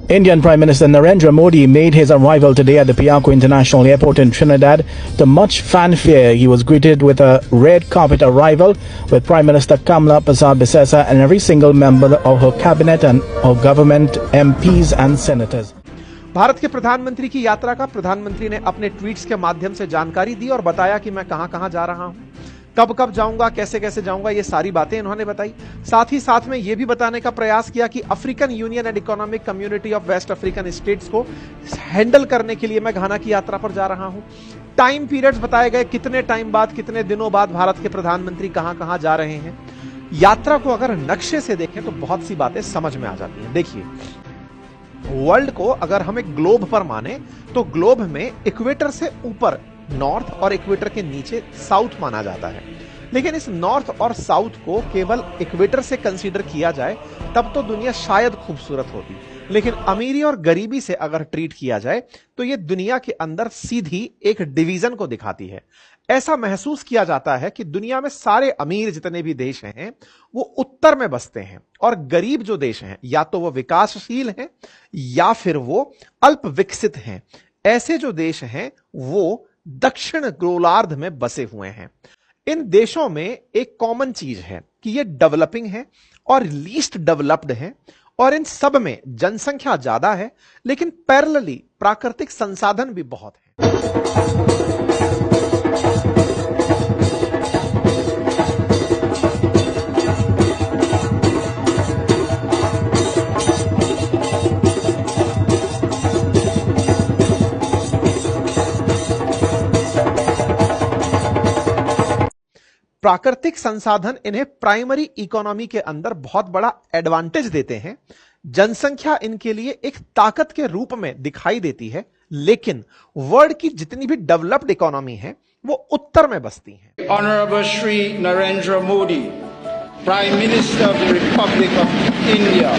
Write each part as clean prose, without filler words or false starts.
Indian Prime Minister Narendra Modi made his arrival today at the Piarco International Airport in Trinidad. To much fanfare, he was greeted with a red carpet arrival with Prime Minister Kamla Persad-Bissessar and every single member of her cabinet and of government, MPs and senators. Bharat के प्रधानमंत्री की यात्रा का प्रधानमंत्री ने अपने tweets के माध्यम से जानकारी दी और बताया कि मैं कहां-कहां जा रहा हूं, कब कब जाऊंगा, कैसे कैसे जाऊंगा, ये सारी बातें इन्होंने बताई। साथ ही साथ में ये भी बताने का प्रयास किया कि African Union and Economic Community of West African States को हैंडल करने के लिए मैं घाना की यात्रा पर जा रहा हूं। टाइम पीरियड्स बताए गए, कितने टाइम बाद, कितने दिनों बाद भारत के प्रधानमंत्री कहां कहां जा रहे हैं। यात्रा को अगर नक्शे से देखें तो बहुत सी बातें समझ में आ जाती हैं। देखिए, वर्ल्ड को अगर हम एक ग्लोब पर माने तो ग्लोब में इक्वेटर से ऊपर नॉर्थ और इक्वेटर के नीचे साउथ माना जाता है। लेकिन इस नॉर्थ और साउथ को केवल इक्वेटर से कंसीडर किया जाए तब तो दुनिया शायद खूबसूरत होती, लेकिन अमीरी और गरीबी से अगर ट्रीट किया जाए तो यह दुनिया के अंदर सीधी एक डिवीजन को दिखाती है। ऐसा महसूस किया जाता है कि दुनिया में सारे अमीर जितने भी देश हैं वो उत्तर में बसते हैं और गरीब जो देश हैं या तो वो विकासशील हैं या फिर वो अल्प विकसित हैं। ऐसे जो देश हैं वो दक्षिण गोलार्ध में बसे हुए हैं। इन देशों में एक कॉमन चीज है कि ये डेवलपिंग है और लीस्ट डेवलप्ड है और इन सब में जनसंख्या ज्यादा है, लेकिन पैरेलली प्राकृतिक संसाधन भी बहुत है। प्राकृतिक संसाधन इन्हें प्राइमरी इकोनॉमी के अंदर बहुत बड़ा एडवांटेज देते हैं। जनसंख्या इनके लिए एक ताकत के रूप में दिखाई देती है, लेकिन वर्ल्ड की जितनी भी डेवलप्ड इकोनॉमी है वो उत्तर में बसती हैं। Honourable Shri Narendra Modi, prime minister of the Republic of India,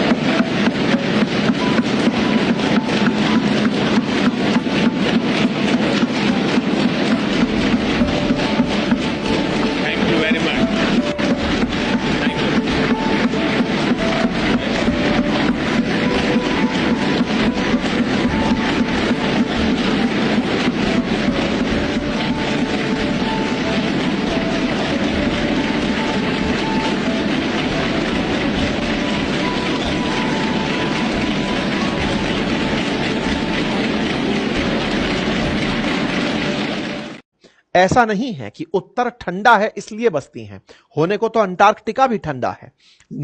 ऐसा नहीं है कि उत्तर ठंडा है इसलिए बसती हैं। होने को तो अंटार्कटिका भी ठंडा है,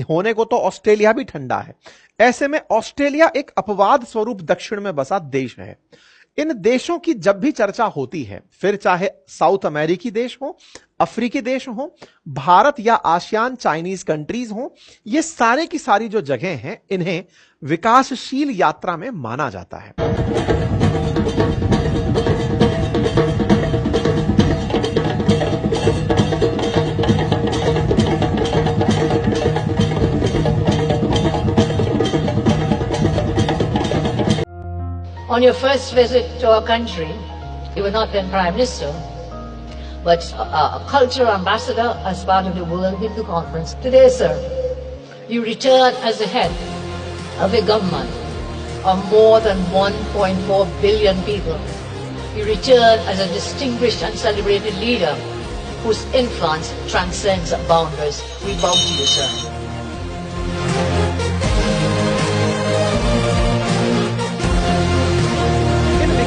होने को तो ऑस्ट्रेलिया भी ठंडा है। ऐसे में ऑस्ट्रेलिया एक अपवाद स्वरूप दक्षिण में बसा देश है। इन देशों की जब भी चर्चा होती है, फिर चाहे साउथ अमेरिकी देश हो, अफ्रीकी देश हो, भारत या आसियान चाइनीज कंट्रीज हो, ये सारे की सारी जो जगह हैं इन्हें विकासशील यात्रा में माना जाता है। On your first visit to our country, you were not then Prime Minister, but a cultural ambassador as part of the World Hindu Conference. Today, sir, you return as the head of a government of more than 1.4 billion people. You return as a distinguished and celebrated leader whose influence transcends boundaries. We bow to you, sir.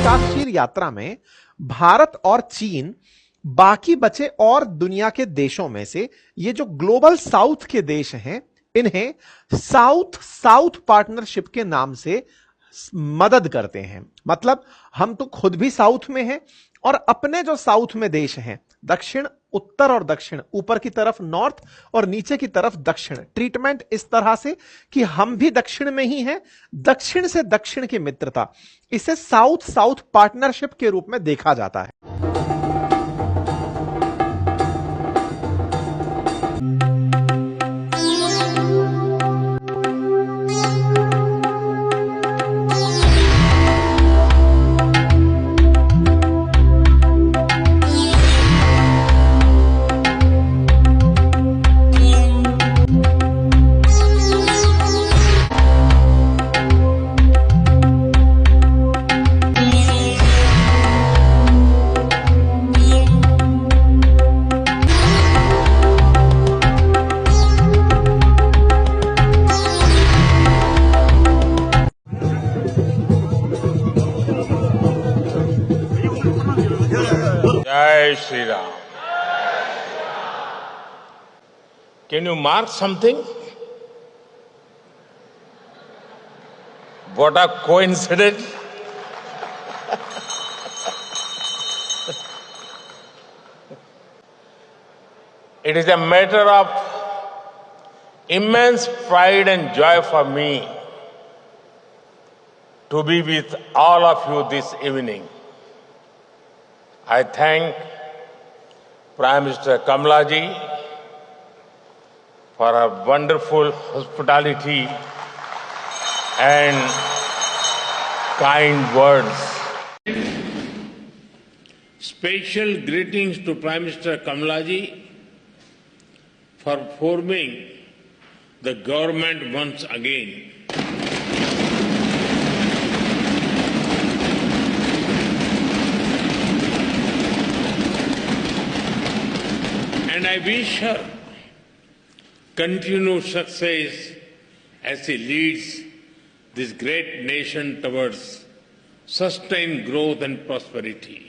विकासशील यात्रा में भारत और चीन बाकी बचे और दुनिया के देशों में से ये जो ग्लोबल साउथ के देश हैं इन्हें साउथ साउथ पार्टनरशिप के नाम से मदद करते हैं। मतलब हम तो खुद भी साउथ में हैं और अपने जो साउथ में देश हैं, दक्षिण, उत्तर और दक्षिण, ऊपर की तरफ नॉर्थ और नीचे की तरफ दक्षिण, ट्रीटमेंट इस तरह से कि हम भी दक्षिण में ही हैं, दक्षिण से दक्षिण की मित्रता, इसे साउथ साउथ पार्टनरशिप के रूप में देखा जाता है। Jai Shri Ram. Can you mark something? What a coincidence. It is a matter of immense pride and joy for me to be with all of you this evening. I thank Prime Minister Kamala ji for her wonderful hospitality and kind words. Special greetings to Prime Minister Kamala ji for forming the government once again. And I wish her continued success as she leads this great nation towards sustained growth and prosperity.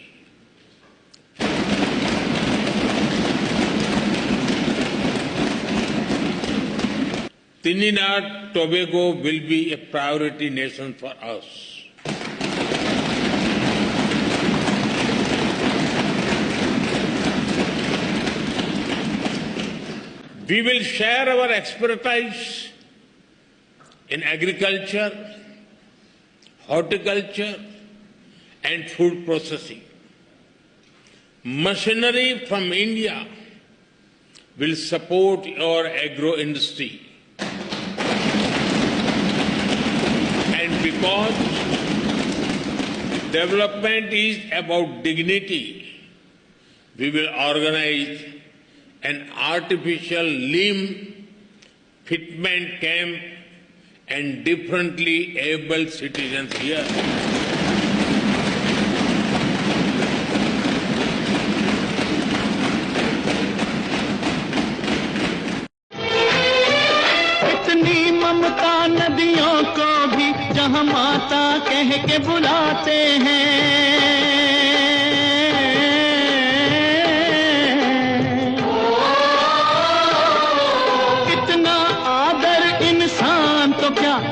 Trinidad Tobago will be a priority nation for us. We will share our expertise in agriculture, horticulture, and food processing. Machinery from India will support our agro industry. And because development is about dignity, we will organize an artificial limb fitment camp and differently able citizens here. इतनी ममता नदियों को भी जहाँ माता कह के बुलाते हैं,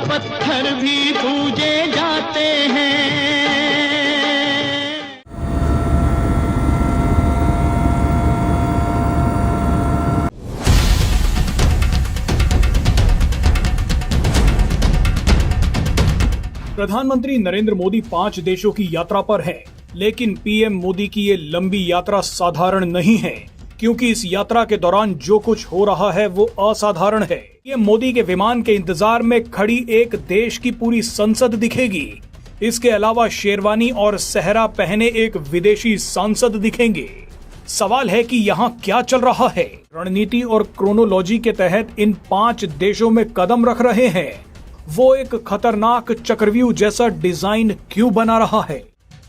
पत्थर भी पूजे जाते हैं। प्रधानमंत्री नरेंद्र मोदी 5 देशों की यात्रा पर हैं, लेकिन पीएम मोदी की ये लंबी यात्रा साधारण नहीं है, क्योंकि इस यात्रा के दौरान जो कुछ हो रहा है वो असाधारण है। पीएम मोदी के विमान के इंतजार में खड़ी एक देश की पूरी संसद दिखेगी। इसके अलावा शेरवानी और सहरा पहने एक विदेशी सांसद दिखेंगे। सवाल है कि यहाँ क्या चल रहा है? रणनीति और क्रोनोलॉजी के तहत इन 5 देशों में कदम रख रहे हैं। वो एक खतरनाक चक्रव्यूह जैसा डिजाइन क्यों बना रहा है?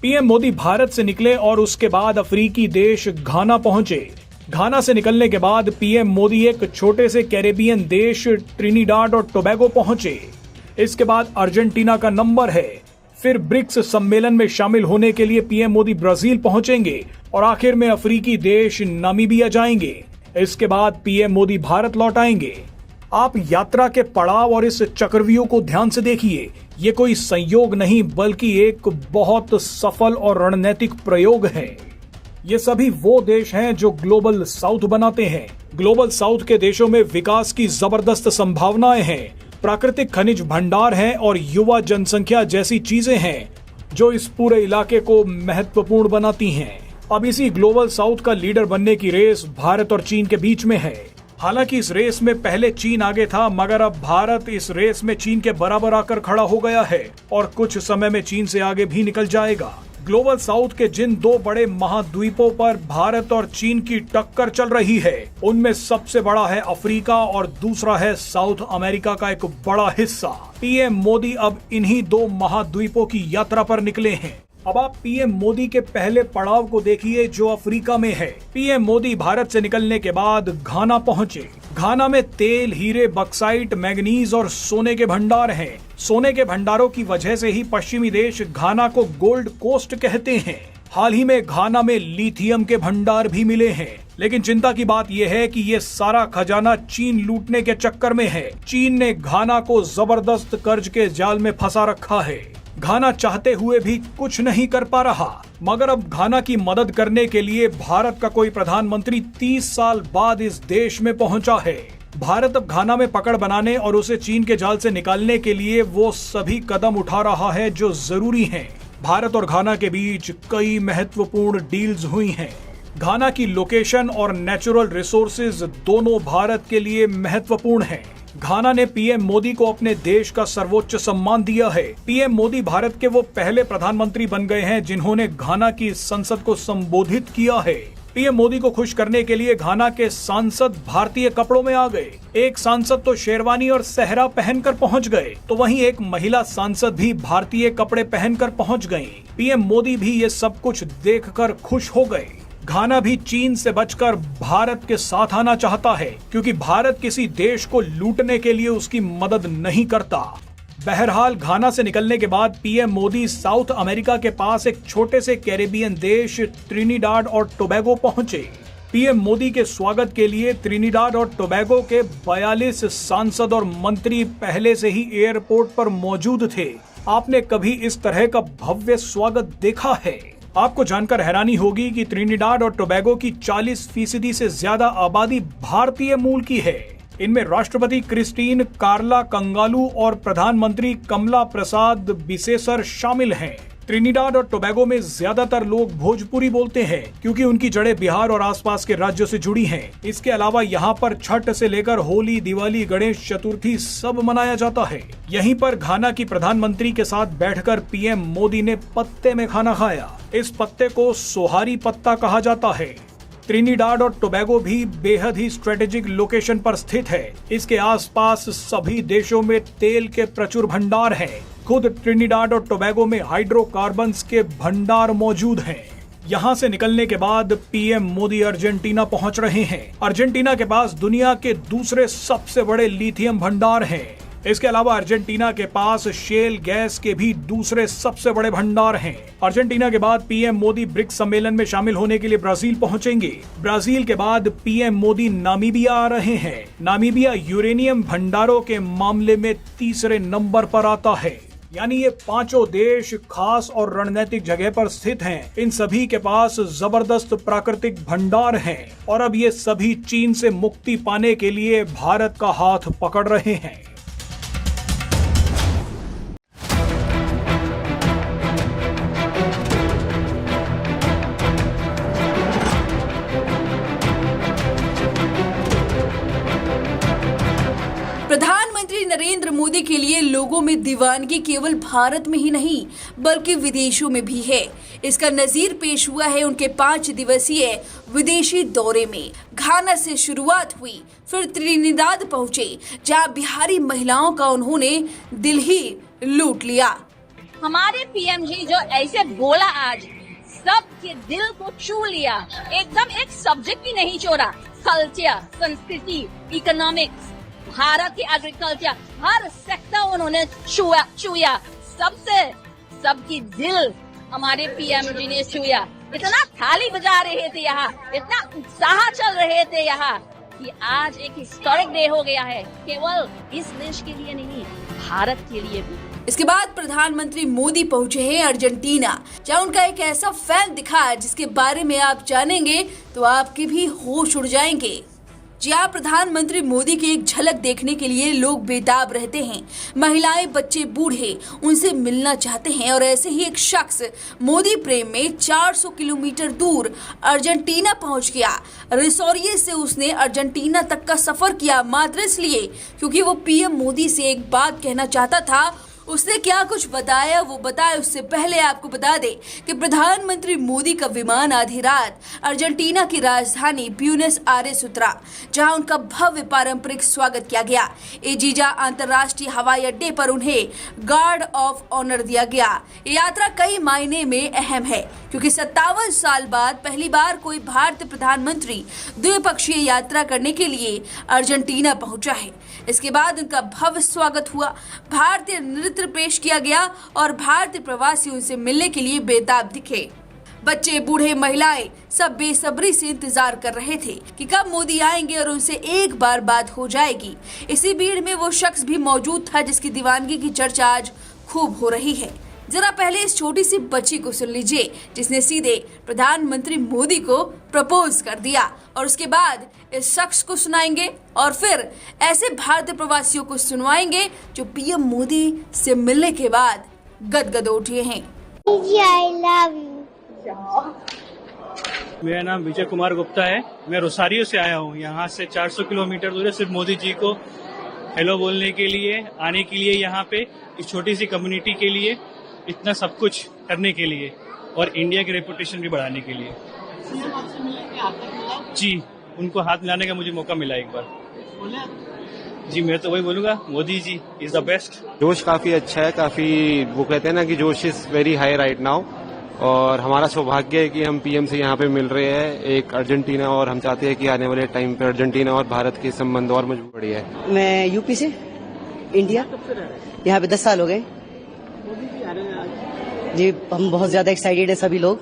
पीएम मोदी भारत से निकले और उसके बाद अफ्रीकी देश घाना पहुंचे। घाना से निकलने के बाद पीएम मोदी एक छोटे से कैरेबियन देश ट्रिनिडाड और टोबैगो पहुंचे। इसके बाद अर्जेंटीना का नंबर है। फिर ब्रिक्स सम्मेलन में शामिल होने के लिए पीएम मोदी ब्राजील पहुंचेंगे और आखिर में अफ्रीकी देश नामीबिया जाएंगे। इसके बाद पीएम मोदी भारत लौट आएंगे। आप यात्रा के पड़ाव और इस चक्रव्यूह को ध्यान से देखिए। ये कोई संयोग नहीं बल्कि एक बहुत सफल और रणनीतिक प्रयोग है। ये सभी वो देश हैं जो ग्लोबल साउथ बनाते हैं। ग्लोबल साउथ के देशों में विकास की जबरदस्त संभावनाएं हैं, प्राकृतिक खनिज भंडार हैं और युवा जनसंख्या जैसी चीजें हैं जो इस पूरे इलाके को महत्वपूर्ण बनाती हैं। अब इसी ग्लोबल साउथ का लीडर बनने की रेस भारत और चीन के बीच में है। हालांकि इस रेस में पहले चीन आगे था, मगर अब भारत इस रेस में चीन के बराबर आकर खड़ा हो गया है और कुछ समय में चीन से आगे भी निकल जाएगा। ग्लोबल साउथ के जिन 2 बड़े महाद्वीपों पर भारत और चीन की टक्कर चल रही है, उनमें सबसे बड़ा है अफ्रीका और दूसरा है साउथ अमेरिका का एक बड़ा हिस्सा। पीएम मोदी अब इन्हीं 2 महाद्वीपों की यात्रा पर निकले हैं। अब आप पीएम मोदी के पहले पड़ाव को देखिए जो अफ्रीका में है। पीएम मोदी भारत से निकलने के बाद घाना पहुंचे। घाना में तेल, हीरे, बक्साइट, मैग्नीज और सोने के भंडार हैं। सोने के भंडारों की वजह से ही पश्चिमी देश घाना को गोल्ड कोस्ट कहते हैं। हाल ही में घाना में लिथियम के भंडार भी मिले हैं, लेकिन चिंता की बात यह है कि ये सारा खजाना चीन लूटने के चक्कर में है। चीन ने घाना को जबरदस्त कर्ज के जाल में फंसा रखा है। घाना चाहते हुए भी कुछ नहीं कर पा रहा, मगर अब घाना की मदद करने के लिए भारत का कोई प्रधानमंत्री 30 साल बाद इस देश में पहुंचा है। भारत अब घाना में पकड़ बनाने और उसे चीन के जाल से निकालने के लिए वो सभी कदम उठा रहा है जो जरूरी हैं। भारत और घाना के बीच कई महत्वपूर्ण डील्स हुई हैं। घाना की लोकेशन और नेचुरल रिसोर्सेज दोनों भारत के लिए महत्वपूर्ण हैं। घाना ने पीएम मोदी को अपने देश का सर्वोच्च सम्मान दिया है। पीएम मोदी भारत के वो पहले प्रधानमंत्री बन गए हैं जिन्होंने घाना की संसद को संबोधित किया है। पीएम मोदी को खुश करने के लिए घाना के सांसद भारतीय कपड़ों में आ गए। एक सांसद तो शेरवानी और सहरा पहनकर पहुंच गए, तो वहीं एक महिला सांसद भी भारतीय कपड़े पहनकर पहुंच गईं। पीएम मोदी भी ये सब कुछ देखकर खुश हो गए। घाना भी चीन से बचकर भारत के साथ आना चाहता है, क्योंकि भारत किसी देश को लूटने के लिए उसकी मदद नहीं करता। बहरहाल घाना से निकलने के बाद पीएम मोदी साउथ अमेरिका के पास एक छोटे से कैरेबियन देश त्रिनिडाद और टोबैगो पहुंचे। पीएम मोदी के स्वागत के लिए त्रिनिडाद और टोबैगो के 42 सांसद और मंत्री पहले से ही एयरपोर्ट पर मौजूद थे। आपने कभी इस तरह का भव्य स्वागत देखा है? आपको जानकर हैरानी होगी कि त्रिनिडाद और टोबैगो की 40% से ज्यादा आबादी भारतीय मूल की है। इनमें राष्ट्रपति क्रिस्टीन कार्ला कंगालू और प्रधानमंत्री कमला प्रसाद बिसेसर शामिल हैं। त्रिनिडाद और टोबैगो में ज्यादातर लोग भोजपुरी बोलते हैं, क्योंकि उनकी जड़ें बिहार और आसपास के राज्यों से जुड़ी हैं। इसके अलावा यहाँ पर छठ से लेकर होली, दिवाली, गणेश चतुर्थी सब मनाया जाता है। यहीं पर घाना की प्रधानमंत्री के साथ बैठकर पीएम मोदी ने पत्ते में खाना खाया। इस पत्ते को सोहारी पत्ता कहा जाता है। त्रिनिडाद और टोबैगो भी बेहद ही स्ट्रेटेजिक लोकेशन पर स्थित है। इसके आसपास सभी देशों में तेल के प्रचुर भंडार हैं। खुद त्रिनिडाद और टोबैगो में हाइड्रोकार्बन्स के भंडार मौजूद हैं। यहाँ से निकलने के बाद पीएम मोदी अर्जेंटीना पहुँच रहे हैं। अर्जेंटीना के पास दुनिया के दूसरे सबसे बड़े लिथियम भंडार हैं। इसके अलावा अर्जेंटीना के पास शेल गैस के भी दूसरे सबसे बड़े भंडार हैं। अर्जेंटीना के बाद पीएम मोदी ब्रिक्स सम्मेलन में शामिल होने के लिए ब्राजील पहुंचेंगे। ब्राजील के बाद पीएम मोदी नामीबिया आ रहे हैं। नामीबिया यूरेनियम भंडारों के मामले में तीसरे नंबर पर आता है। यानी ये पांचों देश खास और रणनीतिक जगह पर स्थित हैं। इन सभी के पास जबरदस्त प्राकृतिक भंडार हैं और अब ये सभी चीन से मुक्ति पाने के लिए भारत का हाथ पकड़ रहे हैं। प्रधानमंत्री नरेंद्र मोदी के लिए लोगों में दीवानगी केवल भारत में ही नहीं बल्कि विदेशों में भी है। इसका नजीर पेश हुआ है उनके 5 दिवसीय विदेशी दौरे में। घाना से शुरुआत हुई, फिर त्रिनिदाद पहुंचे, जहां बिहारी महिलाओं का उन्होंने दिल ही लूट लिया। हमारे पीएम जी जो ऐसे बोला आज सबके दिल को छू लिया। एकदम एक सब्जेक्ट ही नहीं छोड़ा। कल्चर, संस्कृति, इकोनॉमिक्स, भारत की एग्रीकल्चर, हर सेक्टर उन्होंने छुआ। सबकी दिल हमारे पीएम जी ने छुआ। इतना थाली बजा रहे थे यहाँ, इतना उत्साह चल रहे थे यहाँ कि आज एक हिस्टोरिक डे हो गया है, केवल इस देश के लिए नहीं, भारत के लिए भी। इसके बाद प्रधानमंत्री मोदी पहुंचे हैं अर्जेंटीना, जहां उनका एक ऐसा फैन दिखा जिसके बारे में आप जानेंगे तो आपके भी होश उड़ जाएंगे। जहां प्रधानमंत्री मोदी की एक झलक देखने के लिए लोग बेताब रहते हैं। महिलाएं, बच्चे, बूढ़े उनसे मिलना चाहते हैं और ऐसे ही एक शख्स मोदी प्रेम में 400 किलोमीटर दूर अर्जेंटीना पहुंच गया। रिसोरिये से उसने अर्जेंटीना तक का सफर किया मात्र इसलिए क्योंकि वो पीएम मोदी से एक बात कहना चाहता था। उसने क्या कुछ बताया वो बताए उससे पहले आपको बता दें कि प्रधानमंत्री मोदी का विमान आधी रात अर्जेंटीना की राजधानी ब्यूनस आयर्स उतरा, जहां उनका भव्य पारंपरिक स्वागत किया गया। एजीजा अंतर्राष्ट्रीय हवाई अड्डे पर उन्हें गार्ड ऑफ ऑनर दिया गया। ये यात्रा कई मायने में अहम है क्योंकि 57 साल बाद पहली बार कोई भारतीय प्रधानमंत्री द्विपक्षीय यात्रा करने के लिए अर्जेंटीना पहुंचा है। इसके बाद उनका भव्य स्वागत हुआ, भारतीय नृत्य पेश किया गया और भारतीय प्रवासी उनसे मिलने के लिए बेताब दिखे। बच्चे, बूढ़े, महिलाएं सब बेसब्री से इंतजार कर रहे थे कि कब मोदी आएंगे और उनसे एक बार बात हो जाएगी। इसी भीड़ में वो शख्स भी मौजूद था जिसकी दीवानगी की चर्चा आज खूब हो रही है। जरा पहले इस छोटी सी बच्ची को सुन लीजिए जिसने सीधे प्रधानमंत्री मोदी को प्रपोज कर दिया, और उसके बाद इस शख्स को सुनाएंगे और फिर ऐसे भारतीय प्रवासियों को सुनवाएंगे जो पीएम मोदी से मिलने के बाद गदगद उठे हैं। I love you. मेरा नाम विजय कुमार गुप्ता है। मैं रोसारियो से आया हूँ। यहाँ से 400 किलोमीटर दूर है सिर्फ मोदी जी को हेलो बोलने के लिए, आने के लिए, यहाँ पे इस छोटी सी कम्युनिटी के लिए इतना सब कुछ करने के लिए और इंडिया की रेपुटेशन भी बढ़ाने के लिए। जी, उनको हाथ मिलाने का मुझे मौका मिला एक बार। जी, मैं तो वही बोलूँगा, Modi ji is the best. जोश काफी अच्छा है, काफी वो कहते हैं ना कि जोश is very high right now, और हमारा सौभाग्य है कि हम पीएम से यहाँ पे मिल रहे हैं, एक अर्जेंटीना, और हम चाहते हैं कि आने वाले टाइम पे अर्जेंटीना और भारत के संबंध और मजबूत बढ़े है। मैं यूपी से इंडिया, यहाँ पे 10 साल हो गए जी। हम बहुत ज्यादा एक्साइटेड है सभी लोग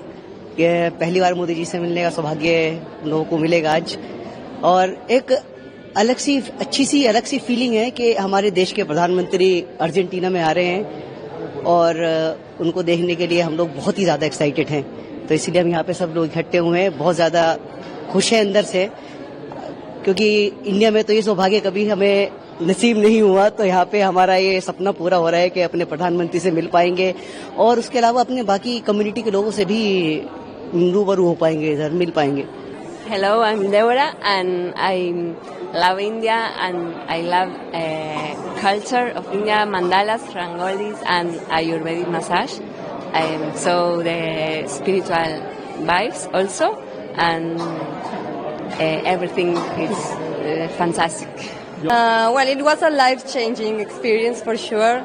कि पहली बार मोदी जी से मिलने का सौभाग्य लोगों को मिलेगा आज, और एक अलग सी फीलिंग है कि हमारे देश के प्रधानमंत्री अर्जेंटीना में आ रहे हैं और उनको देखने के लिए हम लोग बहुत ही ज्यादा एक्साइटेड हैं। तो इसीलिए हम यहाँ पे सब लोग इकट्ठे हुए हैं, बहुत ज्यादा खुश हैं अंदर से, क्योंकि इंडिया में तो ये सौभाग्य कभी हमें नसीब नहीं हुआ। तो यहाँ पे हमारा ये सपना पूरा हो रहा है कि अपने प्रधानमंत्री से मिल पाएंगे और उसके अलावा अपने बाकी कम्युनिटी के लोगों से भी रूबरू हो पाएंगे, इधर मिल पाएंगे। Hello, I'm Deborah and I love India and I love culture of India, mandalas, rangolis and Ayurvedic massage. So the spiritual vibes also, and everything is fantastic. Well, it was a life-changing experience for sure.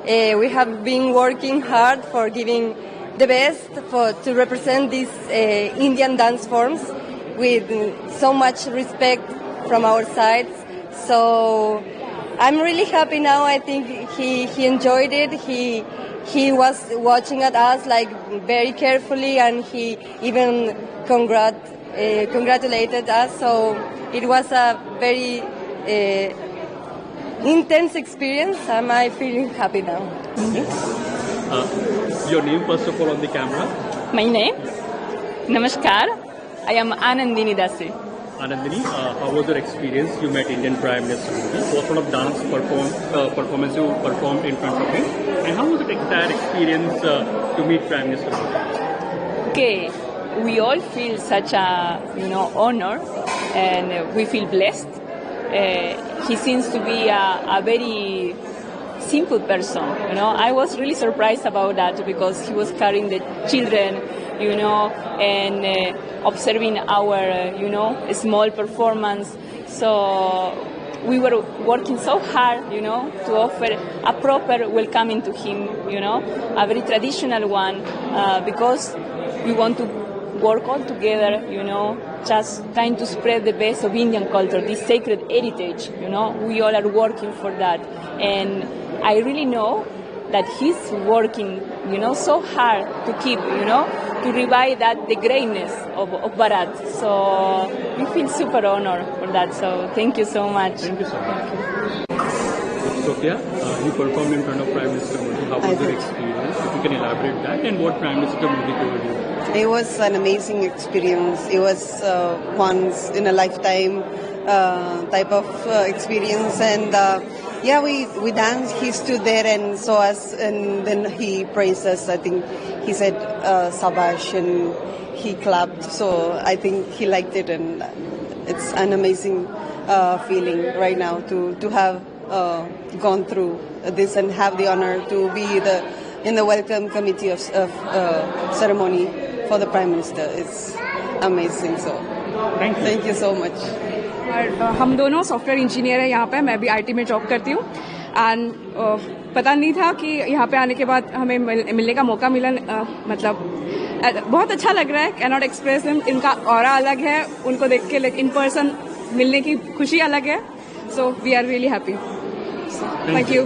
We have been working hard for giving the best to represent these Indian dance forms with so much respect from our sides. So I'm really happy now. I think he enjoyed it. He was watching at us like very carefully, and he even congratulated us. So it was a very intense experience. Am I feeling happy now? Your name first of all on the camera. My name? Namaskar. I am Anandini Dasi. Anandini, how was your experience? You met Indian Prime Minister Modi. What sort of dance performance you performed in front of him? And how was the entire experience to meet Prime Minister Modi? Okay, we all feel such a honor, and we feel blessed. He seems to be a very simple person. I was really surprised about that because he was carrying the children, and observing our, small performance. So we were working so hard, to offer a proper welcoming to him, a very traditional one, because we want to work all together, just trying to spread the best of Indian culture, this sacred heritage, we all are working for that. And I really know that he's working, so hard to keep, to revive the greatness of Bharat. So we feel super honored for that. So thank you so much. Thank you so much. Sophia, you performed in front of Prime Minister Modi. How was your experience? If you can elaborate that, and what Prime Minister Modi told you? It was an amazing experience. It was once in a lifetime type of experience, and we danced. He stood there and saw us, and then he praised us. I think he said "Sabash," and he clapped. So I think he liked it, and it's an amazing feeling right now to have gone through this and have the honor to be in the welcome committee of ceremony for the Prime Minister. It's amazing. So thank you so much. हम दोनों software engineer हैं यहाँ पे, मैं भी IT में job करती हूँ, एंड पता नहीं था कि यहाँ पे आने के बाद हमें मिलने का मौका मिला। मतलब बहुत अच्छा लग रहा है, कैन नॉट एक्सप्रेस। इनका ऑरा अलग है, उनको देख के इन पर्सन मिलने की खुशी अलग है। So we are really happy. Thank you.